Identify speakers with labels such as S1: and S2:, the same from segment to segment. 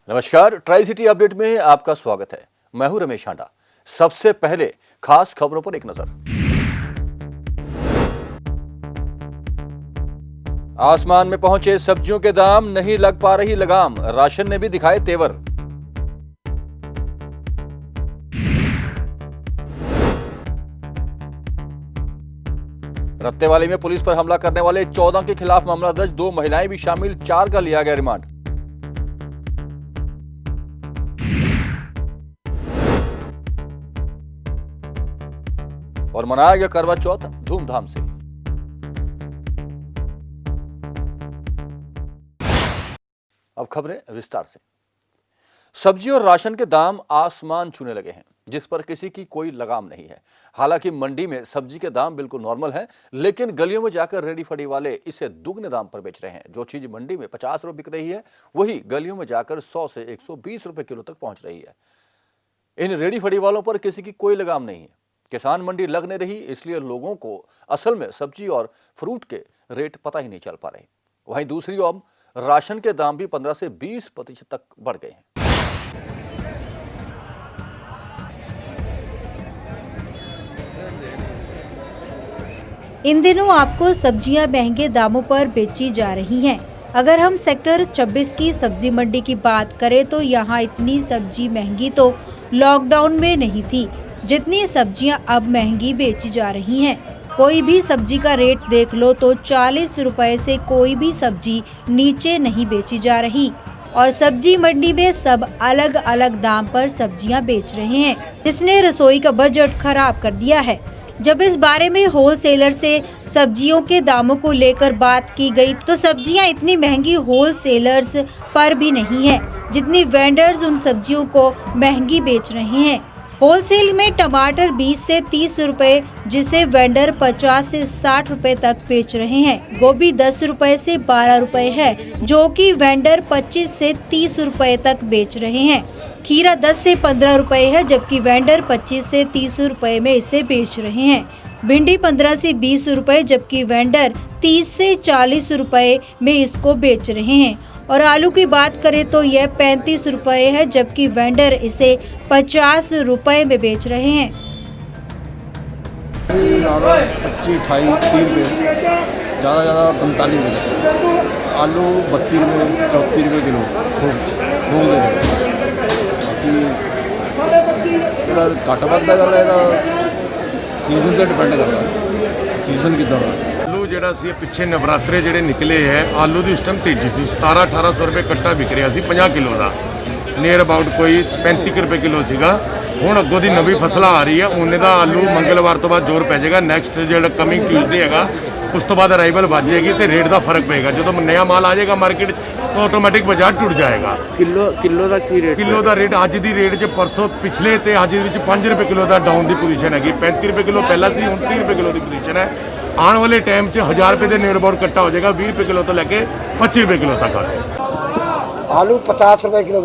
S1: नमस्कार, tri city update में आपका स्वागत है। मैं हूं रमेश हांडा। सबसे पहले खास खबरों पर एक नजर। आसमान में पहुंचे सब्जियों के दाम, नहीं लग पा रही लगाम, राशन ने भी दिखाए तेवर। रत्तेवाली में पुलिस पर हमला करने वाले 14 के खिलाफ मामला दर्ज, 2 महिलाएं भी शामिल, 4 का लिया गया रिमांड। और मनाया गया करवा चौथ धूमधाम से। अब खबरें विस्तार से। सब्जी और राशन के दाम आसमान छूने लगे हैं, जिस पर किसी की कोई लगाम नहीं है। हालांकि मंडी में सब्जी के दाम बिल्कुल नॉर्मल हैं, लेकिन गलियों में जाकर रेडी फड़ी वाले इसे दुगने दाम पर बेच रहे हैं। जो चीज मंडी में 50 रुपए बिक रही है, वही गलियों में जाकर 100 से 120 रुपए किलो तक पहुंच रही है। इन रेडी फड़ी वालों पर किसी की कोई लगाम नहीं है। किसान मंडी लग नहीं रही, इसलिए लोगों को असल में सब्जी और फ्रूट के रेट पता ही नहीं चल पा रहे। वहीं दूसरी ओर राशन के दाम भी 15 से 20% तक बढ़ गए हैं।
S2: इन दिनों आपको सब्जियां महंगे दामों पर बेची जा रही हैं। अगर हम सेक्टर 26 की सब्जी मंडी की बात करें तो यहाँ इतनी सब्जी महंगी तो लॉकडाउन में नहीं थी, जितनी सब्जियां अब महंगी बेची जा रही हैं। कोई भी सब्जी का रेट देख लो तो 40 रुपए से कोई भी सब्जी नीचे नहीं बेची जा रही। और सब्जी मंडी में सब अलग अलग दाम पर सब्जियां बेच रहे हैं, जिसने रसोई का बजट खराब कर दिया है। जब इस बारे में होलसेलर से सब्जियों के दामों को लेकर बात की गई तो सब्जियां इतनी महंगी होलसेलर्स पर भी नहीं है, जितनी वेंडर्स उन सब्जियों को महंगी बेच रहे हैं। होलसेल में टमाटर 20 से 30 रुपए, जिसे वेंडर 50 से 60 रुपए तक बेच रहे हैं। गोभी 10 रुपए से 12 रुपए है, जो कि वेंडर 25 से 30 रुपए तक बेच रहे हैं। खीरा 10 से 15 रुपए है, जबकि वेंडर 25 से 30 रुपए में इसे बेच रहे हैं। भिंडी 15 से 20 रुपए, जबकि वेंडर 30 से 40 रुपए में इसको बेच रहे हैं। और आलू की बात करें तो यह 35 रुपए है, जबकि वेंडर इसे 50 रुपए में बेच रहे हैं।
S3: 25, 28, 30 रुपये, ज़्यादा 45 रुपये। आलू 32 रुपये, 34 रुपये किलो घूम दे रहे। बाकी घट बढ़ता कर रहा सीजन पर डिपेंड करता है, सीजन कितना है।
S4: आलू ਜਿਹੜਾ ਸੀ ਪਿੱਛੇ ਨਵਰਾਤਰੇ ਜਿਹੜੇ ਨਿਕਲੇ ਹੈ, ਆਲੂ ਦੀ ਉਸ ਟਾਈਮ ਤੇਜ਼ੀ ਸੀ। 1700-1800 ਰੁਪਏ ਕੱਟਾ ਵਿਕ ਰਿਹਾ ਸੀ 50 ਕਿਲੋ ਦਾ, ਨੀਅਰ ਅਬਾਊਟ ਕੋਈ 35 ਰੁਪਏ ਕਿਲੋ ਸੀਗਾ। ਹੁਣ ਅੱਗੋਂ ਦੀ ਨਵੀਂ ਫਸਲਾਂ ਆ ਰਹੀ ਹੈ, ਉਹਨੇ ਦਾ ਆਲੂ ਮੰਗਲਵਾਰ ਤੋਂ ਬਾਅਦ ਜ਼ੋਰ ਪੈ ਜਾਏਗਾ। ਨੈਕਸਟ ਜਿਹੜਾ ਕਮਿੰਗ ਟਿਊਜ਼ਡੇ ਹੈਗਾ, ਉਸ ਤੋਂ ਬਾਅਦ ਅਰਾਈਵਲ ਵੱਧ ਜਾਏਗੀ ਤੇ ਰੇਟ ਦਾ ਫਰਕ ਪਏਗਾ। ਜਦੋਂ ਨया ਮਾਲ ਆ ਜਾਏਗਾ ਮਾਰਕੀਟ 'ਚ ਤਾਂ ਆਟੋਮੈਟਿਕ ਬਾਜ਼ਾਰ ਟੁੱਟ ਜਾਏਗਾ।
S3: ਕਿਲੋ ਦਾ ਕੀ ਰੇਟ?
S4: ਕਿਲੋ ਦਾ ਰੇਟ ਅੱਜ ਦੀ ਰੇਟ 'ਚ ਪਰਸੋਂ ਪਿਛਲੇ ਤੇ ਅੱਜ ਦੇ ਵਿੱਚ 5 ਰੁਪਏ ਕਿਲੋ ਦਾ ਡਾਊਨ ਦੀ ਪੋਜੀਸ਼ਨ ਹੈਗੀ। 35 ਰੁਪਏ ਕਿਲੋ ਪਹਿਲਾਂ ਸੀ, ਹੁਣ 30 ਰੁਪਏ ਕਿਲੋ ਦੀ ਪੋਜੀਸ਼ਨ ਹੈ। आने वाले टाइम 1000 रुपये के नियर अबाउट कट्टा हो जाएगा, 20 रुपये किलो तो लेके 25 रुपये किलो तक।
S5: आलू 50 रुपये किलो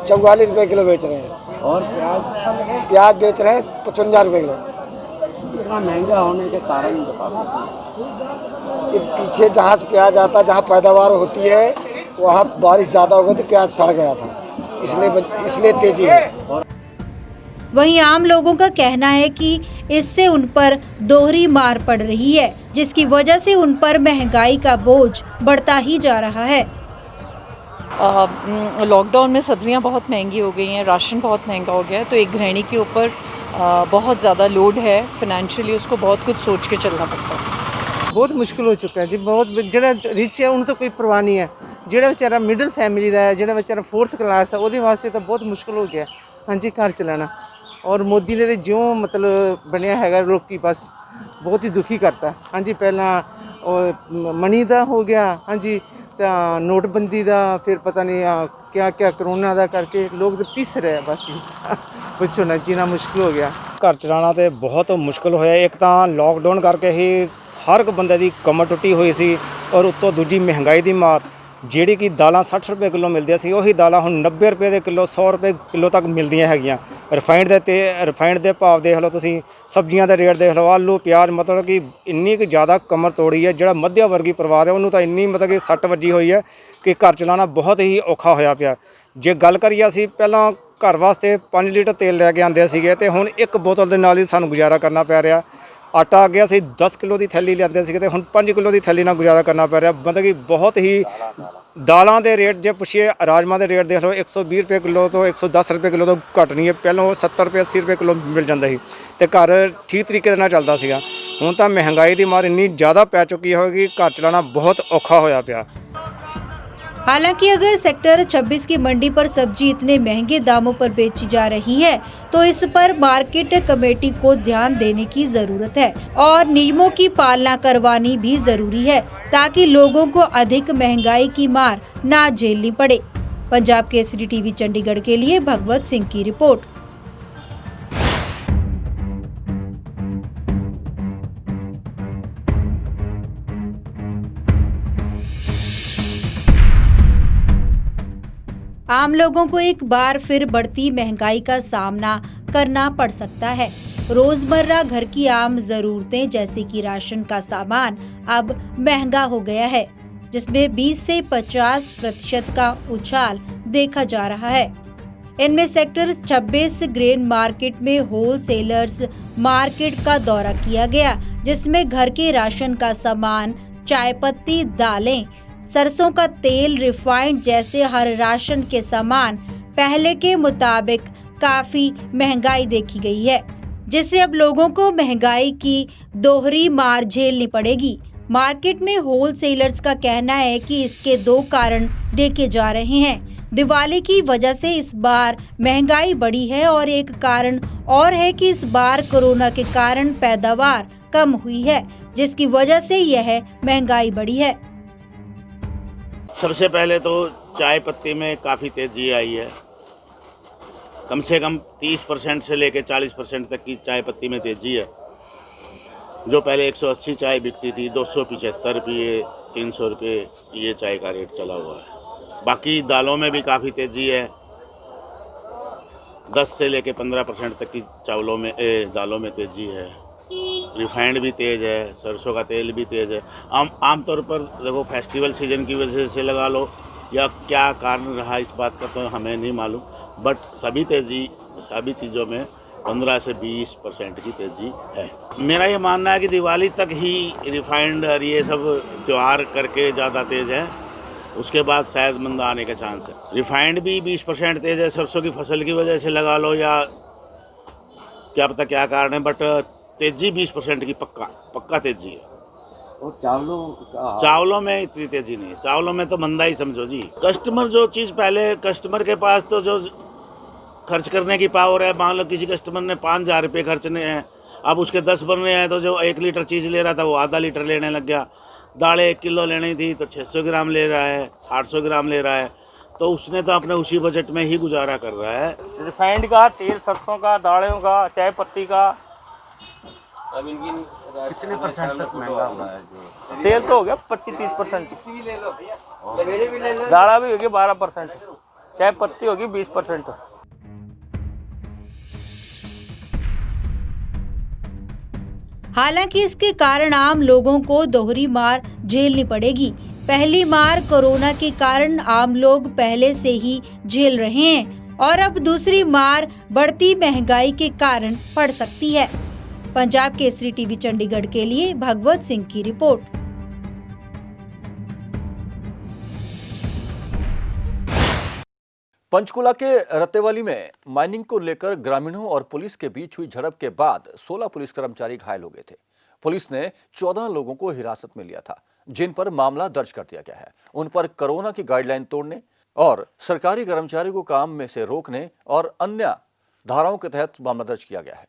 S5: 44 रुपये किलो बेच रहे हैं। और प्याज बेच रहे हैं 55 रुपये किलो।
S3: इतना महंगा होने के कारण बता सकते?
S5: पीछे जहाँ से प्याज आता है, जहाँ पैदावार होती है, वहाँ बारिश ज़्यादा हो गई तो प्याज सड़ गया था, इसलिए तेजी है।
S2: वहीं आम लोगों का कहना है कि इससे उन पर दोहरी मार पड़ रही है, जिसकी वजह से उन पर महंगाई का बोझ बढ़ता ही जा रहा है।
S6: लॉकडाउन में सब्जियां बहुत महंगी हो गई हैं, राशन बहुत महंगा हो गया है, तो एक गृहिणी के ऊपर बहुत ज़्यादा लोड है। फाइनेंशियली उसको बहुत कुछ सोच के चलना पड़ता है।
S7: बहुत मुश्किल हो चुका है जी। बहुत ਜਿਹੜਾ ਰਿਚ ਹੈ ਉਹਨੂੰ ਤਾਂ ਕੋਈ ਪਰਵਾਹ ਨਹੀਂ ਹੈ, ਜਿਹੜਾ ਵਿਚਾਰਾ ਮਿਡਲ ਫੈਮਿਲੀ ਦਾ ਹੈ, ਜਿਹੜਾ ਵਿਚਾਰਾ 4th ਕਲਾਸ ਹੈ, ਉਹਦੇ ਵਾਸਤੇ ਤਾਂ ਬਹੁਤ ਮੁਸ਼ਕਿਲ ਹੋ ਗਿਆ ਹਾਂਜੀ ਘਰ ਚਲਾਣਾ। ਔਰ ਮੋਦੀ ਨੇ ਤੇ ਜਿਉਂ ਮਤਲਬ ਬਣਿਆ ਹੈਗਾ, ਲੋਕੀ ਬਸ ਬਹੁਤ ਹੀ ਦੁਖੀ ਕਰਤਾ ਹਾਂਜੀ। ਪਹਿਲਾਂ ਉਹ ਮਨੀ ਦਾ ਹੋ ਗਿਆ ਹਾਂਜੀ, ਤਾਂ ਨੋਟਬੰਦੀ ਦਾ, ਫਿਰ ਪਤਾ ਨਹੀਂ ਕਿਆ ਕਰੋਨਾ ਦਾ ਕਰਕੇ ਲੋਕ ਤਾਂ ਪਿਸ ਰਹੇ ਬਸ ਪੁੱਛੋ ਨਾ, ਜੀਣਾ ਮੁਸ਼ਕਿਲ ਹੋ ਗਿਆ।
S8: ਘਰ ਚਲਾਉਣਾ ਤੇ ਬਹੁਤ ਮੁਸ਼ਕਿਲ ਹੋਇਆ। ਇੱਕ ਤਾਂ ਲੋਕਡਾਊਨ ਕਰਕੇ ਹੀ ਹਰ ਇੱਕ ਬੰਦੇ ਦੀ ਕਮਰ ਟੁੱਟੀ ਹੋਈ ਸੀ, ਔਰ ਉੱਤੋਂ ਦੂਜੀ ਮਹਿੰਗਾਈ ਦੀ ਮਾਰ। ਜਿਹੜੀ ਕਿ ਦਾਲਾਂ 60 ਰੁਪਏ ਕਿਲੋ ਮਿਲਦੀਆਂ ਸੀ, ਉਹੀ ਦਾਲਾਂ ਹੁਣ 90 ਰੁਪਏ ਦੇ ਕਿਲੋ, 100 ਰੁਪਏ ਕਿਲੋ ਤੱਕ ਮਿਲਦੀਆਂ ਹੈਗੀਆਂ। ਰਿਫਾਈਨਡ ਦੇ ਭਾਅ ਦੇਖ ਲਓ ਤੁਸੀਂ, ਸਬਜ਼ੀਆਂ ਦੇ ਰੇਟ ਦੇਖ ਲਓ, ਆਲੂ ਪਿਆਜ਼, ਮਤਲਬ ਕਿ ਇੰਨੀ ਕੁ ਜ਼ਿਆਦਾ ਕਮਰ ਤੋੜੀ ਹੈ। ਜਿਹੜਾ ਮੱਧਿਆ ਵਰਗੀ ਪਰਿਵਾਰ ਹੈ ਉਹਨੂੰ ਤਾਂ ਇੰਨੀ ਮਤਲਬ ਕਿ ਸੱਟ ਵੱਜੀ ਹੋਈ ਹੈ ਕਿ ਘਰ ਚਲਾਉਣਾ ਬਹੁਤ ਹੀ ਔਖਾ ਹੋਇਆ ਪਿਆ। ਜੇ ਗੱਲ ਕਰੀਏ ਅਸੀਂ ਪਹਿਲਾਂ ਘਰ ਵਾਸਤੇ 5 ਲੀਟਰ ਤੇਲ ਲੈ ਕੇ ਆਉਂਦੇ ਸੀਗੇ ਤੇ ਹੁਣ ਇੱਕ ਬੋਤਲ ਦੇ ਨਾਲ ਹੀ ਸਾਨੂੰ ਗੁਜ਼ਾਰਾ ਕਰਨਾ ਪੈ ਰਿਹਾ। ਆਟਾ ਅੱਗੇ ਅਸੀਂ 10 ਕਿਲੋ ਦੀ ਥੈਲੀ ਲੈਂਦੇ ਸੀਗੇ ਤੇ ਹੁਣ 5 ਕਿਲੋ ਦੀ ਥੈਲੀ ਨਾਲ ਗੁਜ਼ਾਰਾ ਕਰਨਾ ਪੈ ਰਿਹਾ। ਮਤਲਬ ਕਿ ਬਹੁਤ ਹੀ ਦਾਲਾਂ ਦੇ ਰੇਟ ਜੇ ਪੁੱਛੀਏ, ਰਾਜਮਾ ਦੇ ਰੇਟ ਦੇਖ ਲਓ 120 ਰੁਪਏ ਕਿਲੋ ਤੋਂ 110 ਰੁਪਏ ਕਿਲੋ ਤੋਂ ਘੱਟ ਨਹੀਂ ਹੈ। ਪਹਿਲਾਂ ਉਹ 70 ਰੁਪਏ 80 ਰੁਪਏ ਕਿਲੋ ਮਿਲ ਜਾਂਦਾ ਸੀ ਤੇ ਘਰ ਠੀਕ ਤਰੀਕੇ ਦੇ ਨਾਲ ਚੱਲਦਾ ਸੀਗਾ। ਹੁਣ ਤਾਂ ਮਹਿੰਗਾਈ ਦੀ ਮਾਰ ਇੰਨੀ ਜ਼ਿਆਦਾ ਪੈ ਚੁੱਕੀ ਹੈ ਕਿ ਘਰ ਚਲਾਉਣਾ ਬਹੁਤ ਔਖਾ ਹੋਇਆ ਪਿਆ।
S2: हालांकि अगर सेक्टर 26 की मंडी पर सब्जी इतने महंगे दामों पर बेची जा रही है तो इस पर मार्केट कमेटी को ध्यान देने की जरूरत है और नियमों की पालना करवानी भी जरूरी है ताकि लोगों को अधिक महंगाई की मार ना झेलनी पड़े। पंजाब केसरी टीवी चंडीगढ़ के लिए भगवत सिंह की रिपोर्ट। आम लोगों को एक बार फिर बढ़ती महंगाई का सामना करना पड़ सकता है। रोजमर्रा घर की आम जरूरतें जैसे कि राशन का सामान अब महंगा हो गया है, जिसमें 20 से 50% का उछाल देखा जा रहा है। इनमें सेक्टर 26 ग्रेन मार्केट में होलसेलर्स मार्केट का दौरा किया गया, जिसमें घर के राशन का सामान, चाय पत्ती, दालें, सरसों का तेल, रिफाइंड जैसे हर राशन के सामान पहले के मुताबिक काफी महंगाई देखी गई है, जिससे अब लोगों को महंगाई की दोहरी मार झेलनी पड़ेगी। मार्केट में होलसेलर्स का कहना है कि इसके 2 कारण देखे जा रहे हैं। दिवाली की वजह से इस बार महंगाई बढ़ी है और एक कारण और है कि इस बार कोरोना के कारण पैदावार कम हुई है, जिसकी वजह से यह महंगाई बढ़ी है।
S9: सबसे पहले तो चाय पत्ती में काफ़ी तेज़ी आई है। कम से कम 30% से लेकर 40% तक की चाय पत्ती में तेज़ी है। जो पहले 180 चाय बिकती थी, 275 रुपये, 300 रुपये ये चाय का रेट चला हुआ है। बाकी दालों में भी काफ़ी तेज़ी है। 10 से लेकर 15% तक की चावलों में दालों में तेज़ी है। रिफाइंड भी तेज़ है, सरसों का तेल भी तेज़ है। आमतौर पर देखो फेस्टिवल सीजन की वजह से लगा लो या क्या कारण रहा इस बात का तो हमें नहीं मालूम, बट सभी चीज़ों में 15 से 20% की तेज़ी है। मेरा ये मानना है कि दिवाली तक ही रिफाइंड और ये सब त्यौहार करके ज़्यादा तेज़ है, उसके बाद शायद मंदा आने के चांस है। रिफाइंड भी 20% तेज़ है, सरसों की फसल की वजह से लगा लो या क्या पता क्या कारण है, बट तेज़ी 20% की पक्का तेज़ी है।
S3: और
S9: चावलों में इतनी तेज़ी नहीं है। चावलों में तो मंदा ही समझो जी। कस्टमर जो चीज़ पहले कस्टमर के पास तो जो खर्च करने की पावर है, मान लो किसी कस्टमर ने 5,000 रुपये खर्चने हैं, अब उसके 10 बनने हैं तो जो 1 लीटर चीज़ ले रहा था वो आधा लीटर लेने लग गया। दालें 1 किलो लेनी थी तो 600 ग्राम ले रहा है, 800 ग्राम ले रहा है, तो उसने तो अपने उसी बजट में ही गुजारा कर रहा है।
S10: रिफाइंड का तेल, सरसों का, दालों का, चाय पत्ती का। अब इनकी कितने परसेंट तक महंगा हुआ है? तेल तो हो गया 25-30%, दाला भी होगी 12%, चाय पत्ती होगी 20%।
S2: हालांकि इसके कारण आम लोगों को दोहरी मार झेलनी पड़ेगी। पहली मार कोरोना के कारण आम लोग पहले से ही झेल रहे हैं और अब दूसरी मार बढ़ती महंगाई के कारण पड़ सकती है। पंजाब केसरी टीवी चंडीगढ़ के लिए भगवत सिंह की रिपोर्ट।
S1: पंचकुला के रतेवाली में माइनिंग को लेकर ग्रामीणों और पुलिस के बीच हुई झड़प के बाद 16 पुलिस कर्मचारी घायल हो गए थे। पुलिस ने 14 लोगों को हिरासत में लिया था, जिन पर मामला दर्ज कर दिया गया है। उन पर कोरोना की गाइडलाइन तोड़ने और सरकारी कर्मचारियों को काम में से रोकने और अन्य धाराओं के तहत मामला दर्ज किया गया है।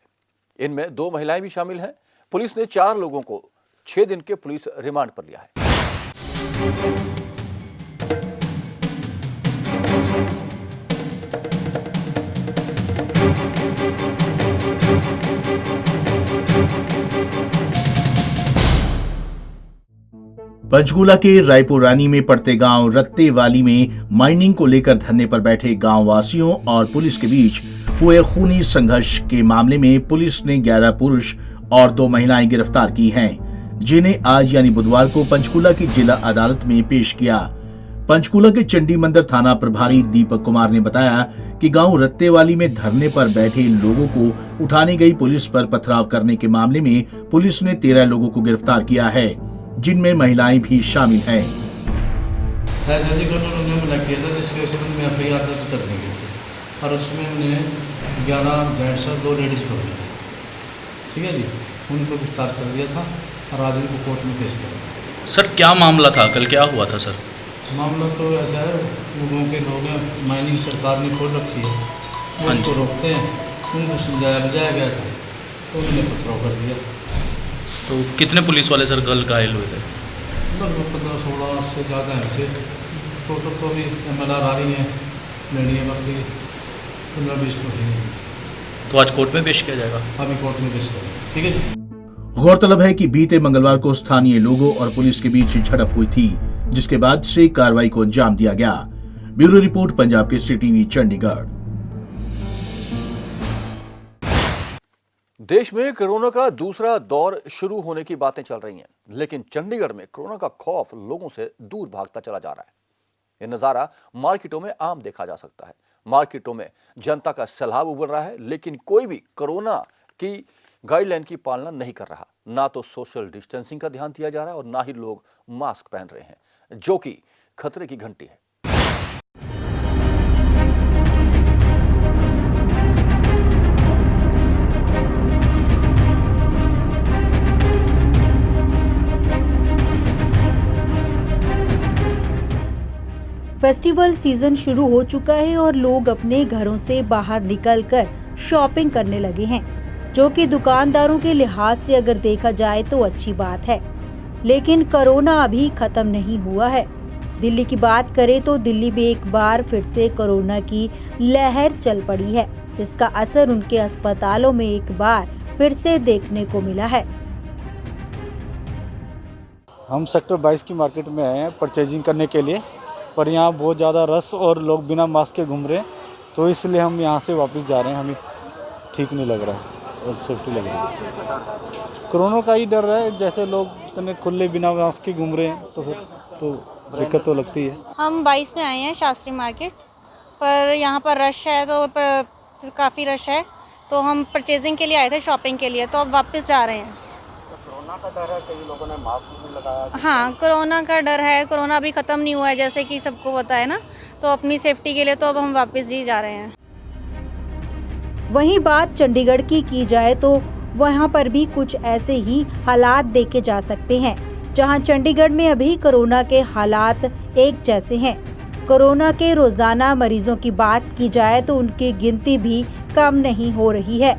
S1: इनमें 2 महिलाएं भी शामिल हैं। पुलिस ने 4 लोगों को 6 दिन के पुलिस रिमांड पर लिया है।
S11: पंचकुला के रायपुरानी में पड़ते गांव रत्तेवाली में माइनिंग को लेकर धरने पर बैठे गांव वासियों और पुलिस के बीच हुए खूनी संघर्ष के मामले में पुलिस ने 11 पुरुष और 2 महिलाएं गिरफ्तार की हैं, जिन्हें आज यानी बुधवार को पंचकुला की जिला अदालत में पेश किया। पंचकूला के चंडी मंदिर थाना प्रभारी दीपक कुमार ने बताया कि गांव रत्तेवाली में धरने पर बैठे लोगों को उठाने गई पुलिस पर पथराव करने के मामले में पुलिस ने 13 लोगों को गिरफ्तार किया है, जिनमें महिलाएं भी शामिल हैं।
S12: एसएसजी को उन्होंने मना किया था, जिसके संबंध में एफआईआर दर्ज कर दी गई थी और उसमें हमने 11 जेंट्स और 2 लेडीज़ को लिया। ठीक है जी, उनको गिरफ्तार कर दिया था और आज उनको कोर्ट में पेश किया।
S13: सर क्या मामला था, कल क्या हुआ था सर?
S12: मामला तो ऐसा है, लोगों के लोग हैं, माइनिंग सरकार ने खोल रखी है, वो उसको रोकते हैं, उनको समझाया बुझाया गया था तो उन्होंने पथराव कर दिया।
S13: तो कितने पुलिस वाले सर कल घायल हुए थे?
S12: लगभग 15-16 से ज़्यादा है ऐसे। टोटल तो भी MLR आ रही हैं, लड़ी है, बाकी 15-20 तो है।
S13: तो आज कोर्ट में पेश किया जाएगा?
S12: अभी कोर्ट में पेश किया, ठीक है जी।
S11: गौरतलब है कि बीते मंगलवार को स्थानीय लोगों और पुलिस के बीच झड़प हुई थी, जिसके बाद से कार्रवाई को अंजाम दिया गया। Bureau report, Punjab Kesari TV, Chandigarh.
S1: देश में कोरोना का दूसरा दौर शुरू होने की बातें चल रही हैं, लेकिन चंडीगढ़ में कोरोना का खौफ लोगों से दूर भागता चला जा रहा है। यह नजारा मार्केटों में आम देखा जा सकता है। मार्केटों में जनता का सैलाब उमड़ रहा है, लेकिन कोई भी कोरोना की गाइडलाइन की पालना नहीं कर रहा। ना तो सोशल डिस्टेंसिंग का ध्यान दिया जा रहा है और ना ही लोग मास्क पहन रहे हैं, जो कि खतरे की घंटी है।
S2: फेस्टिवल सीजन शुरू हो चुका है और लोग अपने घरों से बाहर निकलकर शॉपिंग करने लगे हैं, जो कि दुकानदारों के लिहाज से अगर देखा जाए तो अच्छी बात है। लेकिन कोरोना अभी खत्म नहीं हुआ है। दिल्ली की बात करें तो दिल्ली में एक बार फिर से कोरोना की लहर चल पड़ी है, जिसका असर उनके अस्पतालों में एक बार फिर से देखने को मिला है।
S8: हम सेक्टर 22 की मार्केट में आए हैं परचेजिंग करने के लिए, पर यहाँ बहुत ज़्यादा रश और लोग बिना मास्क के घूम रहे हैं, तो इसलिए हम यहाँ से वापस जा रहे हैं। हमें ठीक नहीं लग रहा है और सेफ्टी लग रही है। कोरोना का ही डर है, जैसे लोग इतने खुले बिना मास्क के घूम रहे हैं तो फिर तो दिक्कत तो लगती है।
S14: हम 22 में आए हैं शास्त्री मार्केट, पर यहाँ पर रश है, तो काफ़ी रश है, तो हम परचेजिंग के लिए आए थे, शॉपिंग के लिए, तो अब वापस जा रहे हैं।
S8: कोरोना का डर है, कई लोगों ने मास्क नहीं लगाया।
S14: हाँ, कोरोना का डर है, कोरोना अभी ख़त्म नहीं हुआ है जैसे कि सबको पता है ना, तो अपनी सेफ्टी के लिए तो अब हम वापस ही जा रहे हैं।
S2: वहीं बात चंडीगढ़ की जाए तो वहां पर भी कुछ ऐसे ही हालात देखे जा सकते हैं, जहां चंडीगढ़ में अभी कोरोना के हालात एक जैसे हैं। कोरोना के रोजाना मरीजों की बात की जाए तो उनकी गिनती भी कम नहीं हो रही है,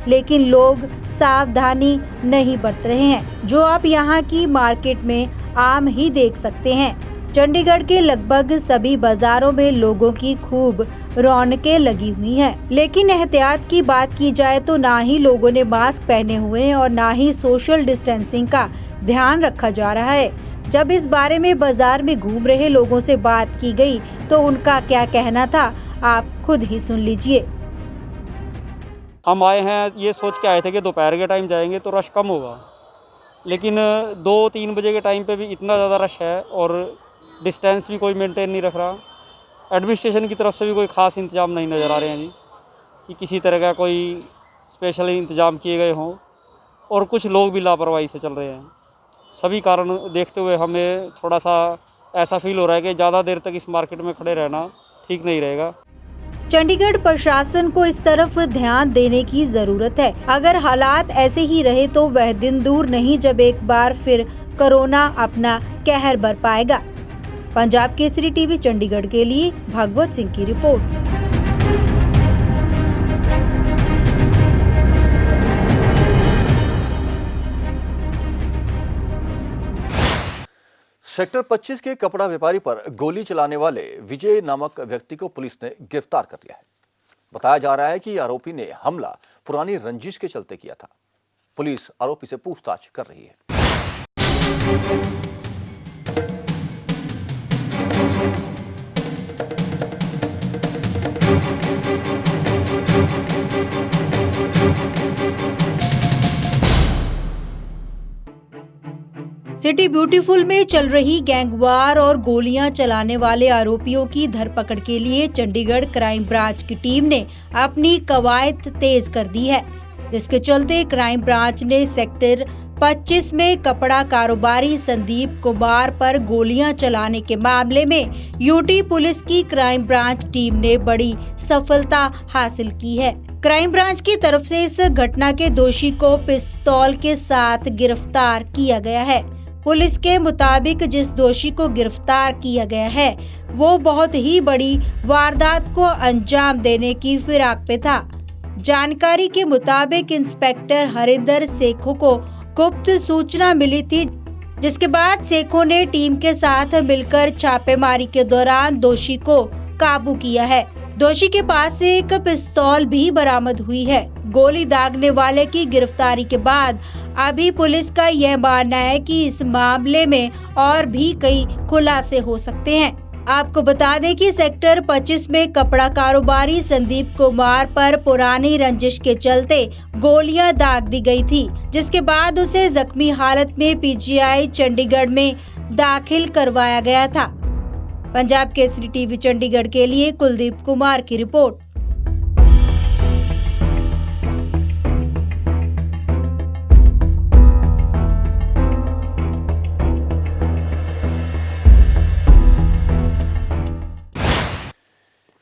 S2: लेकिन लोग सावधानी नहीं बरत रहे हैं, जो आप यहाँ की मार्केट में आम ही देख सकते हैं। चंडीगढ़ के लगभग सभी बाजारों में लोगों की खूब रौनकें लगी हुई हैं, लेकिन एहतियात की बात की जाए तो ना ही लोगों ने मास्क पहने हुए हैं और ना ही सोशल डिस्टेंसिंग का ध्यान रखा जा रहा है। जब इस बारे में बाजार में घूम रहे लोगों से बात की गई तो उनका क्या कहना था, आप खुद ही सुन लीजिए।
S15: हम आए हैं ये सोच के आए थे कि दोपहर के टाइम जाएंगे तो रश कम होगा, लेकिन 2-3 बजे के टाइम पे भी इतना ज़्यादा रश है और डिस्टेंस भी कोई मेंटेन नहीं रख रहा। एडमिनिस्ट्रेशन की तरफ से भी कोई ख़ास इंतजाम नहीं नज़र आ रहे हैं जी, कि किसी तरह का कोई स्पेशल इंतजाम किए गए हों, और कुछ लोग भी लापरवाही से चल रहे हैं। सभी कारण देखते हुए हमें थोड़ा सा ऐसा फील हो रहा है कि ज़्यादा देर तक इस मार्केट में खड़े रहना ठीक नहीं रहेगा।
S2: चंडीगढ़ प्रशासन को इस तरफ ध्यान देने की जरूरत है। अगर हालात ऐसे ही रहे तो वह दिन दूर नहीं जब एक बार फिर कोरोना अपना कहर बरपाएगा। पंजाब केसरी टीवी चंडीगढ़ के लिए भागवत सिंह की रिपोर्ट।
S1: सेक्टर 25 के कपड़ा व्यापारी पर गोली चलाने वाले विजय नामक व्यक्ति को पुलिस ने गिरफ्तार कर लिया है। बताया जा रहा है कि आरोपी ने हमला पुरानी रंजिश के चलते किया था। पुलिस आरोपी से पूछताछ कर रही है।
S2: सिटी ब्यूटीफुल में चल रही गैंगवार और गोलियां चलाने वाले आरोपियों की धरपकड़ के लिए चंडीगढ़ क्राइम ब्रांच की टीम ने अपनी कवायद तेज कर दी है, जिसके चलते क्राइम ब्रांच ने सेक्टर 25 में कपड़ा कारोबारी संदीप कुमार पर गोलियां चलाने के मामले में यूटी पुलिस की क्राइम ब्रांच टीम ने बड़ी सफलता हासिल की है। क्राइम ब्रांच की तरफ से इस घटना के दोषी को पिस्तौल के साथ गिरफ्तार किया गया है। पुलिस के मुताबिक जिस दोषी को गिरफ्तार किया गया है वो बहुत ही बड़ी वारदात को अंजाम देने की फिराक पे था। जानकारी के मुताबिक इंस्पेक्टर हरिंदर सेखों को गुप्त सूचना मिली थी, जिसके बाद सेखों ने टीम के साथ मिलकर छापेमारी के दौरान दोषी को काबू किया है। दोषी के पास से एक पिस्तौल भी बरामद हुई है। गोली दागने वाले की गिरफ्तारी के बाद अभी पुलिस का यह मानना है कि इस मामले में और भी कई खुलासे हो सकते हैं। आपको बता दें कि सेक्टर 25 में कपड़ा कारोबारी संदीप कुमार पर पुरानी रंजिश के चलते गोलियां दाग दी गई थी, जिसके बाद उसे जख्मी हालत में पीजीआई चंडीगढ़ में दाखिल करवाया गया था। पंजाब केसरी टीवी चंडीगढ़ के लिए कुलदीप कुमार की रिपोर्ट।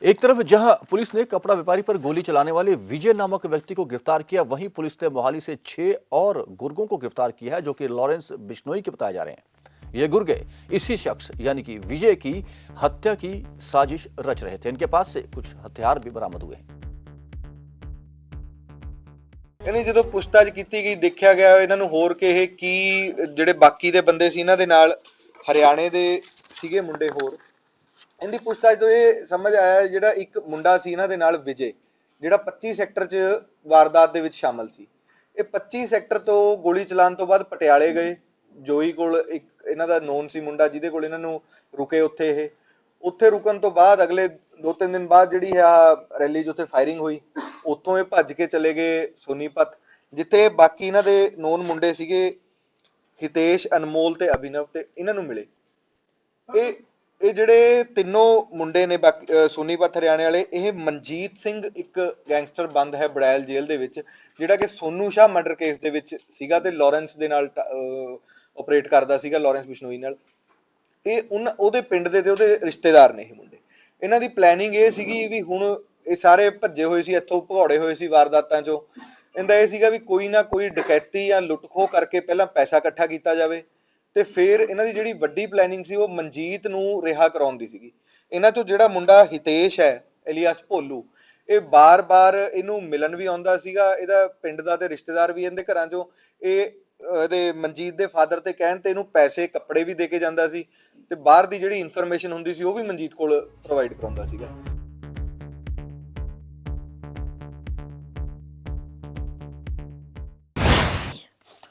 S1: एक तरफ जहां पुलिस ने कपड़ा व्यापारी पर गोली चलाने वाले विजय नामक व्यक्ति को गिरफ्तार किया, वहीं पुलिस ने मोहाली से 6 और गुर्गों को गिरफ्तार किया है, जो कि लॉरेंस बिश्नोई के बताए जा रहे हैं। ये गुर्गे इसी शख्स यानी कि विजय की हत्या की साजिश रच रहे थे। इनके पास से कुछ हथियार भी बरामद हुए हैं।
S16: ਇਹਨੇ ਜਦੋਂ ਪੁੱਛਤਾਛ ਕੀਤੀ ਗਈ ਦੇਖਿਆ ਗਿਆ ਇਹਨਾਂ ਨੂੰ ਹੋਰ ਕਿ ਇਹ ਕੀ ਜਿਹੜੇ ਬਾਕੀ ਦੇ ਬੰਦੇ ਸੀ ਇਹਨਾਂ ਦੇ ਨਾਲ ਹਰਿਆਣੇ ਦੇ ਸੀਗੇ ਮੁੰਡੇ ਹੋਰ। ਇਹਦੀ ਪੁੱਛਤਾਛ ਤੋਂ ਇਹ ਸਮਝ ਆਇਆ ਜਿਹੜਾ ਇੱਕ ਮੁੰਡਾ ਸੀ ਇਹਨਾਂ ਦੇ ਨਾਲ ਵਿਜੇ, ਜਿਹੜਾ 25 ਸੈਕਟਰ 'ਚ ਵਾਰਦਾਤ ਦੇ ਵਿੱਚ ਸ਼ਾਮਲ ਸੀ। ਇਹ 25 ਸੈਕਟਰ ਤੋਂ ਗੋਲੀ ਚਲਾਉਣ ਤੋਂ ਬਾਅਦ ਪਟਿਆਲੇ ਗਏ। ਜੋਈ ਕੋਲ ਇੱਕ ਇਹਨਾਂ ਦਾ ਨੋਨ ਸੀ ਮੁੰਡਾ ਜਿਹਦੇ ਕੋਲ ਇਹਨਾਂ ਨੂੰ ਰੁਕੇ ਉੱਥੇ ਰੁਕਣ ਤੋਂ ਬਾਅਦ ਅਗਲੇ 2-3 ਦਿਨ ਬਾਅਦ ਜਿਹੜੀ ਆ ਰੈਲੀ 'ਚ ਉੱਥੇ ਫਾਇਰਿੰਗ ਹੋਈ। ਉੱਥੋਂ ਇਹ ਭੱਜ ਕੇ ਚਲੇ ਗਏ ਸੋਨੀਪਤ, ਜਿੱਥੇ ਬਾਕੀ ਇਹਨਾਂ ਦੇ ਨੋਨ ਮੁੰਡੇ ਸੀਗੇ ਹਿਤੇਸ਼, ਅਨਮੋਲ ਤੇ ਅਭਿਨਵ, ਤੇ ਇਹਨਾਂ ਨੂੰ ਮਿਲੇ। ਇਹ ਜਿਹੜੇ ਤਿੰਨੋਂ ਮੁੰਡੇ ਨੇ ਸੋਨੀਪਤ ਹਰਿਆਣੇ ਵਾਲੇ, ਇਹ ਮਨਜੀਤ ਸਿੰਘ ਇੱਕ ਗੈਂਗਸਟਰ ਬੰਦ ਹੈ ਬੜੈਲ ਜੇਲ੍ਹ ਦੇ ਵਿੱਚ, ਜਿਹੜਾ ਕਿ ਸੋਨੂ ਸ਼ਾਹ ਮਰਡਰ ਕੇਸ ਦੇ ਵਿੱਚ ਸੀਗਾ ਤੇ ਲਾਰੈਂਸ ਦੇ ਨਾਲ ਆਪਰੇਟ ਕਰਦਾ ਸੀਗਾ, ਲਾਰੈਂਸ ਬਿਸ਼ਨੋਈ ਨਾਲ। ਇਹ ਉਹਦੇ ਪਿੰਡ ਦੇ ਤੇ ਉਹਦੇ ਰਿਸ਼ਤੇਦਾਰ ਨੇ ਇਹ ਮੁੰਡੇ। ਇਹਨਾਂ ਦੀ ਪਲੈਨਿੰਗ ਇਹ ਸੀਗੀ ਵੀ ਹੁਣ ਇਹ ਸਾਰੇ ਭੱਜੇ ਹੋਏ ਸੀ, ਇੱਥੋਂ ਭਗੌੜੇ ਹੋਏ ਸੀ ਵਾਰਦਾਤਾਂ ਚੋਂ। ਇਹਦਾ ਇਹ ਸੀਗਾ ਵੀ ਕੋਈ ਨਾ ਕੋਈ ਡਕੈਤੀ ਜਾਂ ਲੁੱਟ ਖੋਹ ਕਰਕੇ ਪਹਿਲਾਂ ਪੈਸਾ ਇਕੱਠਾ ਕੀਤਾ ਜਾਵੇ ਤੇ ਫਿਰ ਇਹਨਾਂ ਦੀ ਜਿਹੜੀ ਵੱਡੀ ਪਲੈਨਿੰਗ ਸੀ ਉਹ ਮਨਜੀਤ ਨੂੰ ਰਿਹਾ ਕਰਾਉਣ ਦੀ ਸੀਗੀ। ਇਹਨਾਂ ਚੋਂ ਜਿਹੜਾ ਮੁੰਡਾ ਹਿਤੇਸ਼ ਹੈ ਇਲੀਆਸ ਭੋਲੂ, ਇਹ ਬਾਰ-ਬਾਰ ਇਹਨੂੰ ਮਿਲਣ ਵੀ ਆਉਂਦਾ ਸੀਗਾ। ਇਹਦਾ ਪਿੰਡ ਦਾ ਤੇ ਰਿਸ਼ਤੇਦਾਰ ਵੀ ਇਹਦੇ ਘਰਾਂ ਚੋਂ ਇਹਦੇ ਮਨਜੀਤ ਦੇ ਫਾਦਰ ਤੇ ਕਹਿਣ ਤੇ ਇਹਨੂੰ ਪੈਸੇ ਕੱਪੜੇ ਵੀ ਦੇ ਕੇ ਜਾਂਦਾ ਸੀ ਤੇ ਬਾਹਰ ਦੀ ਜਿਹੜੀ ਇਨਫੋਰਮੇਸ਼ਨ ਹੁੰਦੀ ਸੀ ਉਹ ਵੀ ਮਨਜੀਤ ਕੋਲ ਪ੍ਰੋਵਾਈਡ ਕਰਾਉਂਦਾ ਸੀਗਾ।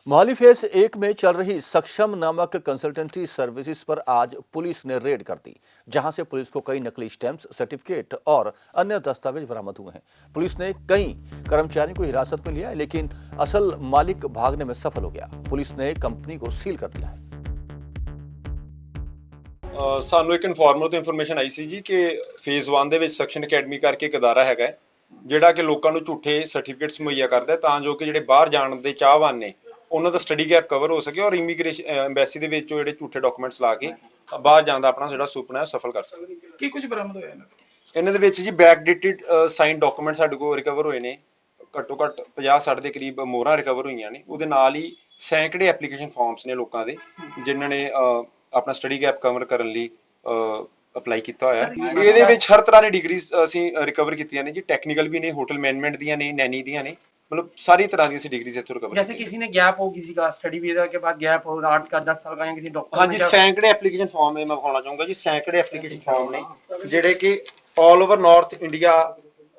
S1: मोहाली फेज 1 में चल रही सक्षम नामक कंसल्टेंसी सर्विसेज पर आज पुलिस ने रेड कर दी, जहां से पुलिस को कई नकली स्टैंप्स, सर्टिफिकेट और अन्य दस्तावेज बरामद हुए हैं। पुलिस ने कई कर्मचारियों को हिरासत में लिया है, लेकिन असल मालिक भागने में सफल हो गया। पुलिस ने कंपनी को सील कर दिया है।
S17: ਸਾਨੂੰ ਇੱਕ ਇਨਫੋਰਮਰ ਤੋਂ ਇਨਫੋਰਮੇਸ਼ਨ ਆਈ ਸੀ ਜੀ ਕਿ ਫੇਜ਼ 1 ਦੇ ਵਿੱਚ ਸੈਕਸ਼ਨ ਅਕੈਡਮੀ ਕਰਕੇ ਇੱਕ ਅਦਾਰਾ ਹੈਗਾ ਜਿਹੜਾ ਕਿ ਲੋਕਾਂ ਨੂੰ ਝੂਠੇ ਸਰਟੀਫਿਕੇਟਸ ਮੁਹੱਈਆ ਕਰਦਾ ਤਾਂ ਜੋ ਕਿ ਜਿਹੜੇ ਬਾਹਰ ਜਾਣ ਦੇ ਚਾਹਵਾਨ ਨੇ ਉਹਨਾਂ ਦਾ ਸਟੱਡੀ ਗੈਪ ਕਵਰ ਹੋ ਸਕੇ ਔਰ ਇਮੀਗ੍ਰੇਸ਼ਨ ਐਮਬੈਸੀ ਦੇ ਵਿੱਚ ਜਿਹੜੇ ਝੂਠੇ ਡਾਕੂਮੈਂਟਸ ਲਾ ਕੇ ਬਾਹਰ ਜਾਣ ਦਾ ਆਪਣਾ ਜਿਹੜਾ ਸੁਪਨਾ ਹੈ ਸਫਲ ਕਰ ਸਕਦੇ।
S16: ਕੀ ਕੁਝ ਬਰਾਮਦ ਹੋਇਆ
S17: ਇਹਨਾਂ ਦੇ ਵਿੱਚ ਜੀ ਬੈਕ ਡੇਟਡ ਸਾਈਨ ਡਾਕੂਮੈਂਟ ਸਾਡੇ ਕੋਲ ਰਿਕਵਰ ਹੋਏ ਨੇ, ਘੱਟੋ ਘੱਟ 50-60 ਦੇ ਕਰੀਬ ਮੋਹਰਾਂ ਰਿਕਵਰ ਹੋਈਆਂ ਨੇ। ਉਹਦੇ ਨਾਲ ਹੀ ਸੈਂਕੜੇ ਐਪਲੀਕੇਸ਼ਨ ਫਾਰਮਸ ਨੇ ਲੋਕਾਂ ਦੇ ਜਿਨ੍ਹਾਂ ਨੇ ਆਪਣਾ ਸਟੱਡੀ ਗੈਪ ਕਵਰ ਕਰਨ ਲਈ ਅਪਲਾਈ ਕੀਤਾ ਹੋਇਆ। ਇਹਦੇ ਵਿੱਚ ਹਰ ਤਰ੍ਹਾਂ ਦੀ ਡਿਗਰੀਜ਼ ਅਸੀਂ ਰਿਕਵਰ ਕੀਤੀਆਂ ਨੇ ਜੀ, ਟੈਕਨੀਕਲ ਵੀ ਨੇ, ਹੋਟਲ ਮੈਨੇਜਮੈਂਟ ਦੀਆਂ ਨੇ, ਨੈਨੀ ਦੀਆਂ ਨੇ, मतलब सारी तरह की डिग्रीज इत्थों रिकवर।
S18: जैसे किसी ने गैप हो, किसी का स्टडी वीजा के बाद गैप हो 8 का 10 साल का, या किसी डॉक्टर।
S17: हाँ जी, सैकड़े एप्लीकेशन फॉर्म है, मैं दिखाना चाहूंगा जी, सैकड़े एप्लीकेशन फॉर्म ने जेडे कि ऑल ओवर नॉर्थ इंडिया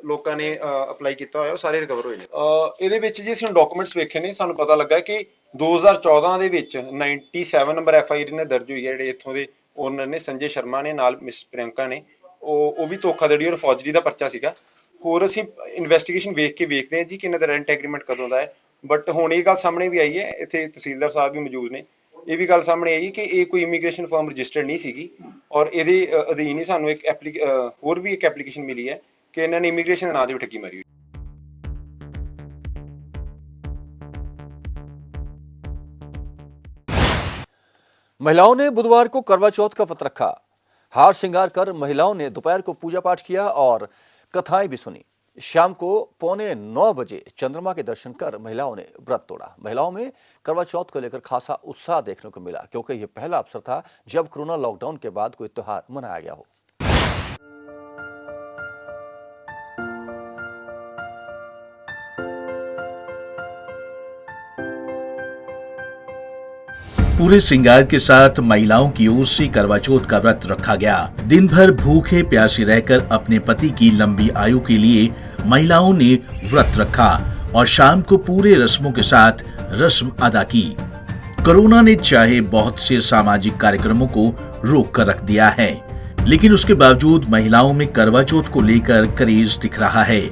S17: लोगों ने अप्लाई किया होया, सारे रिकवर होए ने। ਇਹਦੇ ਵਿੱਚ ਜੀ ਅਸੀਂ ਡਾਕੂਮੈਂਟਸ ਵੇਖੇ ਨੇ, ਸਾਨੂੰ ਪਤਾ ਲੱਗਾ ਕਿ 2014 ਦੇ ਵਿੱਚ 97 ਨੰਬਰ FIR ਨੇ ਦਰਜ ਹੋਈ ਹੈ ਜਿਹੜੇ ਇੱਥੋਂ ਦੇ ਓਨਰ ਨੇ ਸੰਜੇ ਸ਼ਰਮਾ ਨੇ, ਨਾਲ ਮਿਸ ਪ੍ਰਿਯੰਕਾ ਨੇ। ਉਹ ਵੀ ਧੋਖਾਧੜੀ ਔਰ ਫੌਜਰੀ ਦਾ ਪਰਚਾ ਸੀਗਾ। ਹੋਰ ਅਸੀਂ ਇਨਵੈਸਟੀਗੇਸ਼ਨ ਵੇਖਦੇ ਹਾਂ ਜੀ ਕਿ ਇਹਨਾਂ ਦਾ ਰੈਂਟ ਐਗਰੀਮੈਂਟ ਕਦੋਂ ਦਾ ਹੈ, ਬਟ ਹੁਣ ਇਹ ਗੱਲ ਸਾਹਮਣੇ ਵੀ ਆਈ ਹੈ, ਇੱਥੇ ਤਹਿਸੀਲਦਾਰ ਸਾਹਿਬ ਵੀ ਮੌਜੂਦ ਨੇ ਇਹ ਵੀ ਗੱਲ ਸਾਹਮਣੇ ਆਈ ਕਿ ਇਹ ਕੋਈ ਇਮੀਗ੍ਰੇਸ਼ਨ ਫਰਮ ਰਜਿਸਟਰਡ ਨਹੀਂ ਸੀਗੀ ਔਰ ਇਹਦੇ ਅਧੀਨ ਹੀ ਸਾਨੂੰ ਇੱਕ ਹੋਰ ਵੀ ਇੱਕ ਐਪਲੀਕੇਸ਼ਨ ਮਿਲੀ ਹੈ ਕਿ ਇਹਨਾਂ ਨੇ ਇਮੀਗ੍ਰੇਸ਼ਨ ਦੇ ਨਾਂ ਤੇ ਵੀ ਠੱਗੀ ਮਾਰੀ ਹੋਈ।
S1: महिलाओं ने बुधवार को करवा चौथ का व्रत रखा। हार श्रृंगार कर महिलाओं ने दोपहर को पूजा पाठ किया और कथाएं भी सुनी। शाम को 8:45 बजे चंद्रमा के दर्शन कर महिलाओं ने व्रत तोड़ा। महिलाओं में करवा चौथ को लेकर खासा उत्साह देखने को मिला क्योंकि यह पहला अवसर था जब कोरोना लॉकडाउन के बाद कोई त्योहार मनाया गया हो।
S11: पूरे श्रृंगार के साथ महिलाओं की ओर से करवा चौथ का व्रत रखा गया। दिन भर भूखे प्यासे रहकर अपने पति की लंबी आयु के लिए महिलाओं ने व्रत रखा और शाम को पूरे रस्मों के साथ रस्म अदा की। कोरोना ने चाहे बहुत से सामाजिक कार्यक्रमों को रोक कर रख दिया है, लेकिन उसके बावजूद महिलाओं में करवा चौथ को लेकर क्रेज दिख रहा है।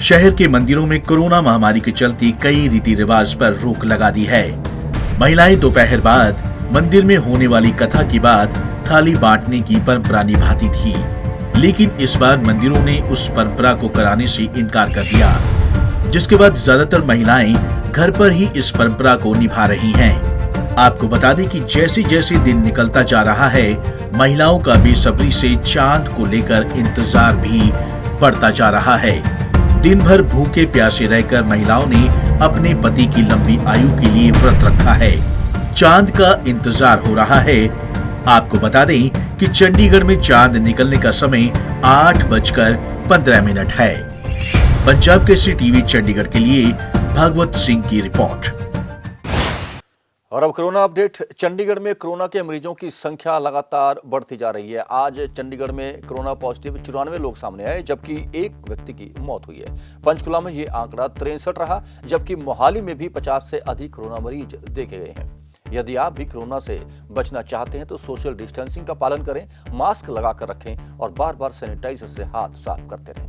S11: शहर के मंदिरों में कोरोना महामारी के चलते कई रीति रिवाज पर रोक लगा दी है। महिलाएं दोपहर बाद मंदिर में होने वाली कथा के बाद थाली बांटने की परंपरा निभाती थी, लेकिन इस बार मंदिरों ने उस परंपरा को कराने से इनकार कर दिया, जिसके बाद ज्यादातर महिलाएं घर पर ही इस परंपरा को निभा रही हैं। आपको बता दें कि जैसे जैसे दिन निकलता जा रहा है, महिलाओं का बेसब्री से चांद को लेकर इंतजार भी बढ़ता जा रहा है। दिन भर भूखे प्यासे रहकर महिलाओं ने अपने पति की लंबी आयु के लिए व्रत रखा है। चांद का इंतजार हो रहा है। आपको बता दें कि चंडीगढ़ में चांद निकलने का समय 8:15 है। पंजाब केसरी टीवी चंडीगढ़ के लिए भागवत सिंह की रिपोर्ट।
S1: और अब कोरोना अपडेट। चंडीगढ़ में कोरोना के मरीजों की संख्या लगातार बढ़ती जा रही है। आज चंडीगढ़ में कोरोना पॉजिटिव 94 लोग सामने आए, जबकि एक व्यक्ति की मौत हुई है। पंचकुला में ये आंकड़ा 63 रहा, जबकि मोहाली में भी 50 से अधिक कोरोना मरीज देखे गए हैं। यदि आप भी कोरोना से बचना चाहते हैं तो सोशल डिस्टेंसिंग का पालन करें, मास्क लगाकर रखें और बार बार सैनिटाइजर से हाथ साफ करते रहें।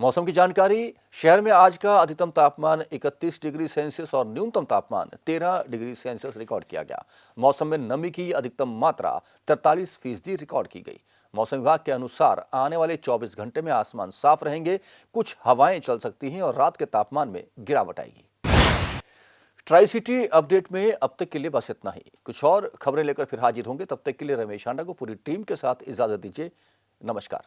S1: मौसम की जानकारी। शहर में आज का अधिकतम तापमान 31 डिग्री सेल्सियस और न्यूनतम तापमान 13 डिग्री सेल्सियस रिकॉर्ड किया गया। मौसम में नमी की अधिकतम मात्रा 43% रिकॉर्ड की गई। मौसम विभाग के अनुसार आने वाले 24 घंटे में आसमान साफ रहेंगे, कुछ हवाएं चल सकती हैं और रात के तापमान में गिरावट आएगी। ट्राई सिटी अपडेट में अब तक के लिए बस इतना ही। कुछ और खबरें लेकर फिर हाजिर होंगे। तब तक के लिए रमेश आंडा को पूरी टीम के साथ इजाजत दीजिए। नमस्कार।